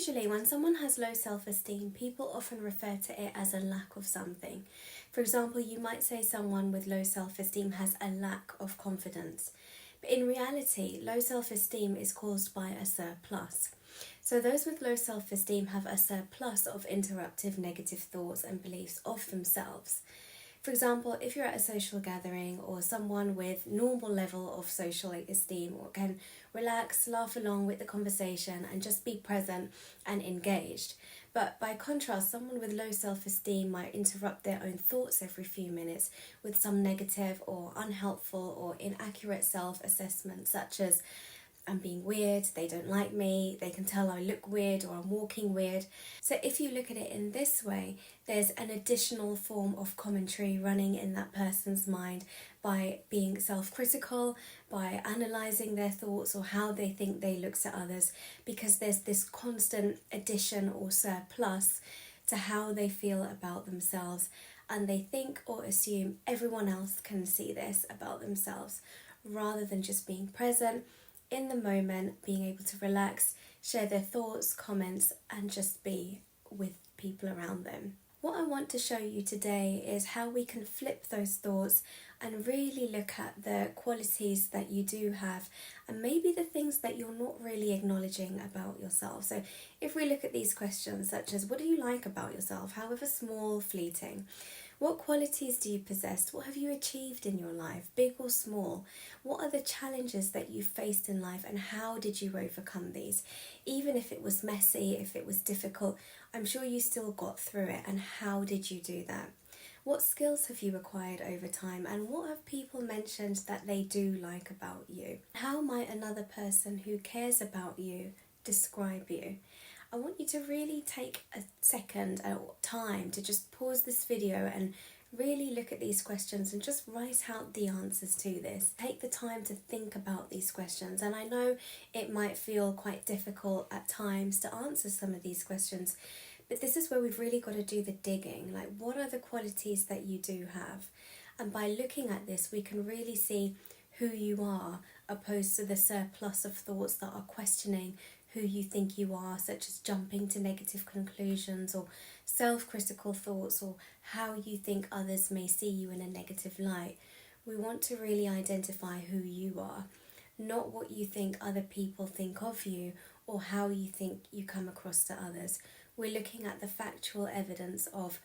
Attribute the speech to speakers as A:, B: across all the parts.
A: Usually when someone has low self-esteem, people often refer to it as a lack of something. For example, you might say someone with low self-esteem has a lack of confidence. But in reality, low self-esteem is caused by a surplus. So those with low self-esteem have a surplus of interruptive negative thoughts and beliefs of themselves. For example, if you're at a social gathering or someone with normal level of social esteem or can relax, laugh along with the conversation and just be present and engaged. But by contrast, someone with low self-esteem might interrupt their own thoughts every few minutes with some negative or unhelpful or inaccurate self-assessment, such as I'm being weird, they don't like me, they can tell I look weird or I'm walking weird. So if you look at it in this way, there's an additional form of commentary running in that person's mind by being self-critical, by analysing their thoughts or how they think they look to others, because there's this constant addition or surplus to how they feel about themselves, and they think or assume everyone else can see this about themselves, rather than just being present in the moment, being able to relax, share their thoughts, comments, and just be with people around them. What I want to show you today is how we can flip those thoughts and really look at the qualities that you do have and maybe the things that you're not really acknowledging about yourself. So if we look at these questions such as, what do you like about yourself, however small, fleeting? What qualities do you possess? What have you achieved in your life, big or small? What are the challenges that you faced in life and how did you overcome these? Even if it was messy, if it was difficult, I'm sure you still got through it, and how did you do that? What skills have you acquired over time, and what have people mentioned that they do like about you? How might another person who cares about you describe you? I want you to really take a second or time to just pause this video and really look at these questions and just write out the answers to this. Take the time to think about these questions, and I know it might feel quite difficult at times to answer some of these questions, but this is where we've really got to do the digging. Like, what are the qualities that you do have? And by looking at this, we can really see who you are, opposed to the surplus of thoughts that are questioning who you think you are, such as jumping to negative conclusions or self-critical thoughts or how you think others may see you in a negative light. We want to really identify who you are, not what you think other people think of you or how you think you come across to others. We're looking at the factual evidence of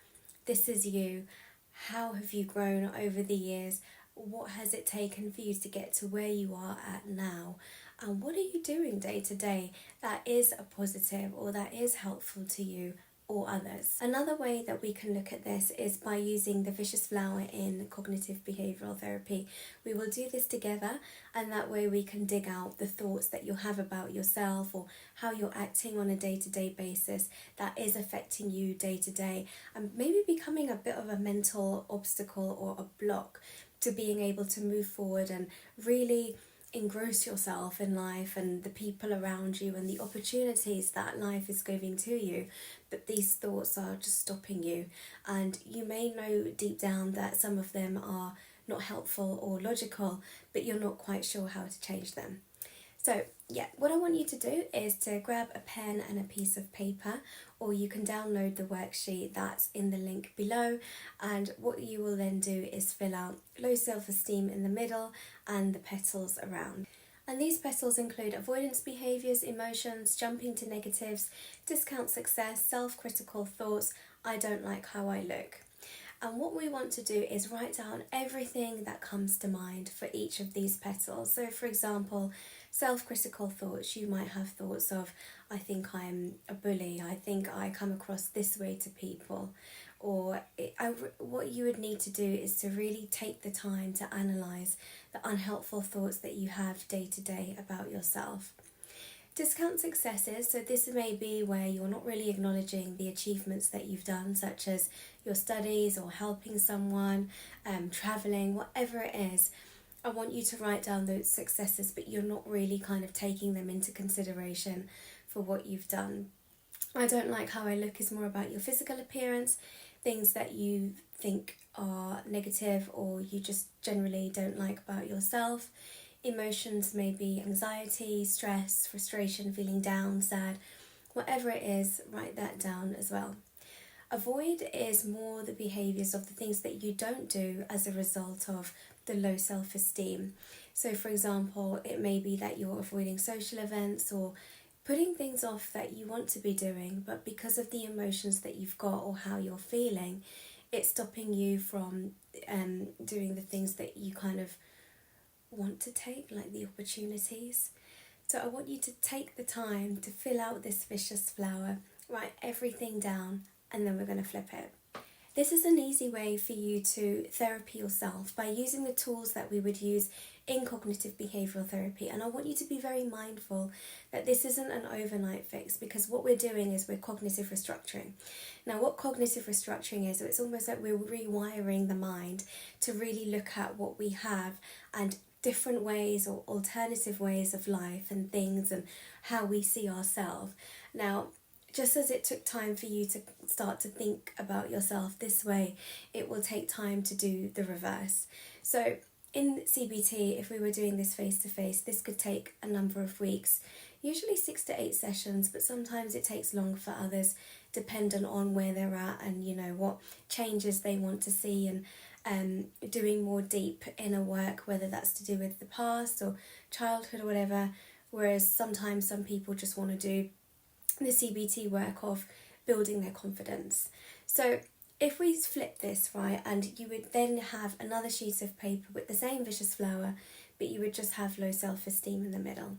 A: this is you, how have you grown over the years, what has it taken for you to get to where you are at now, and what are you doing day to day that is a positive or that is helpful to you or others. Another way that we can look at this is by using the vicious flower in cognitive behavioural therapy. We will do this together, and that way we can dig out the thoughts that you have about yourself or how you're acting on a day-to-day basis that is affecting you day to day and maybe becoming a bit of a mental obstacle or a block to being able to move forward and really engross yourself in life and the people around you and the opportunities that life is giving to you, but these thoughts are just stopping you, and you may know deep down that some of them are not helpful or logical, but you're not quite sure how to change them. So yeah, what I want you to do is to grab a pen and a piece of paper, or you can download the worksheet that's in the link below, and what you will then do is fill out low self-esteem in the middle and the petals around. And these petals include avoidance behaviours, emotions, jumping to negatives, discount success, self-critical thoughts, I don't like how I look. And what we want to do is write down everything that comes to mind for each of these petals. So for example, self-critical thoughts, you might have thoughts of, I think I'm a bully, I think I come across this way to people, or what you would need to do is to really take the time to analyse the unhelpful thoughts that you have day to day about yourself. Discount successes, so this may be where you're not really acknowledging the achievements that you've done, such as your studies or helping someone, travelling, whatever it is. I want you to write down those successes, but you're not really kind of taking them into consideration for what you've done. I don't like how I look is more about your physical appearance, things that you think are negative or you just generally don't like about yourself. Emotions may be anxiety, stress, frustration, feeling down, sad, Whatever it is, write that down as well. Avoid is more the behaviours of the things that you don't do as a result of the low self-esteem. So for example, it may be that you're avoiding social events or putting things off that you want to be doing, but because of the emotions that you've got or how you're feeling, it's stopping you from doing the things that you kind of want to take, like the opportunities. So I want you to take the time to fill out this vicious flower, write everything down, and then we're going to flip it. This is an easy way for you to therapy yourself by using the tools that we would use in cognitive behavioural therapy. And I want you to be very mindful that this isn't an overnight fix, because what we're doing is we're cognitive restructuring. Now, what cognitive restructuring is, it's almost like we're rewiring the mind to really look at what we have and different ways or alternative ways of life and things and how we see ourselves. Now, just as it took time for you to start to think about yourself this way, it will take time to do the reverse. So in CBT, if we were doing this face-to-face, this could take a number of weeks, usually 6 to 8 sessions, but sometimes it takes longer for others, dependent on where they're at and, you know, what changes they want to see, and doing more deep inner work, whether that's to do with the past or childhood or whatever, whereas sometimes some people just want to do the CBT work of building their confidence. So if we flip this, right, and you would then have another sheet of paper with the same vicious flower, but you would just have low self-esteem in the middle.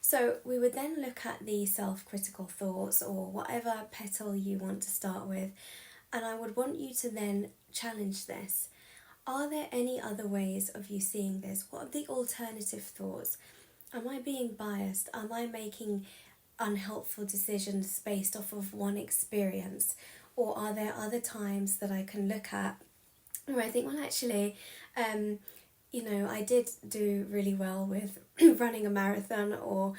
A: So we would then look at the self-critical thoughts or whatever petal you want to start with, and I would want you to then challenge this. Are there any other ways of you seeing this? What are the alternative thoughts? Am I being biased? Am I making unhelpful decisions based off of one experience? Or are there other times that I can look at where I think, well, actually, you know, I did do really well with running a marathon, or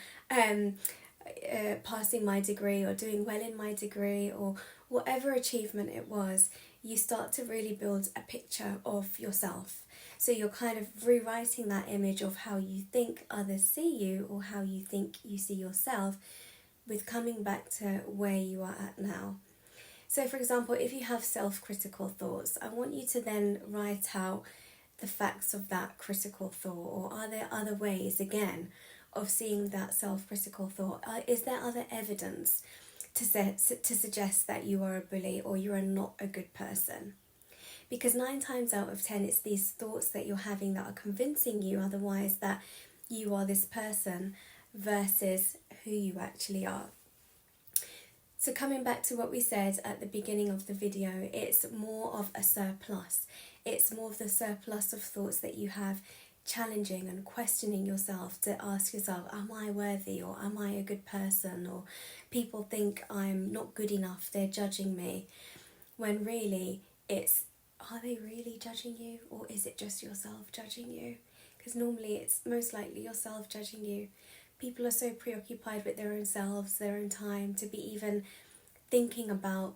A: passing my degree, or doing well in my degree, or whatever achievement it was. You start to really build a picture of yourself. So you're kind of rewriting that image of how you think others see you or how you think you see yourself, with coming back to where you are at now. So for example, if you have self-critical thoughts, I want you to then write out the facts of that critical thought, or are there other ways, again, of seeing that self-critical thought? Is there other evidence to suggest that you are a bully or you are not a good person? Because 9 times out of 10, it's these thoughts that you're having that are convincing you otherwise that you are this person versus who you actually are. So coming back to what we said at the beginning of the video, it's more of a surplus. It's more of the surplus of thoughts that you have, challenging and questioning yourself to ask yourself, am I worthy, or am I a good person, or people think I'm not good enough, they're judging me. When really it's, are they really judging you, or is it just yourself judging you? Because normally it's most likely yourself judging you. People are so preoccupied with their own selves, their own time, to be even thinking about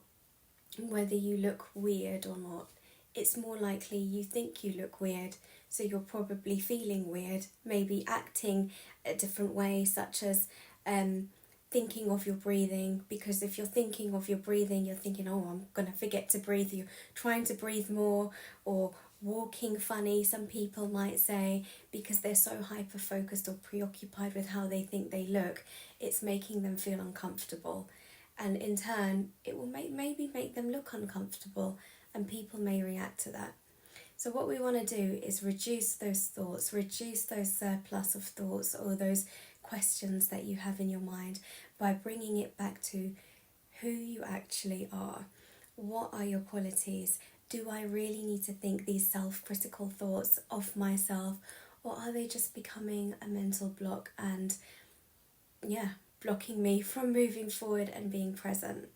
A: whether you look weird or not. It's more likely you think you look weird, so you're probably feeling weird, maybe acting a different way, such as thinking of your breathing, because if you're thinking of your breathing, you're thinking, oh, I'm going to forget to breathe. You're trying to breathe more, or walking funny, some people might say, because they're so hyper-focused or preoccupied with how they think they look. It's making them feel uncomfortable, and in turn it will maybe make them look uncomfortable, and people may react to that. So what we want to do is reduce those thoughts, reduce those surplus of thoughts or those questions that you have in your mind, by bringing it back to who you actually are. What are your qualities? Do I really need to think these self-critical thoughts of myself, or are they just becoming a mental block and, yeah, blocking me from moving forward and being present?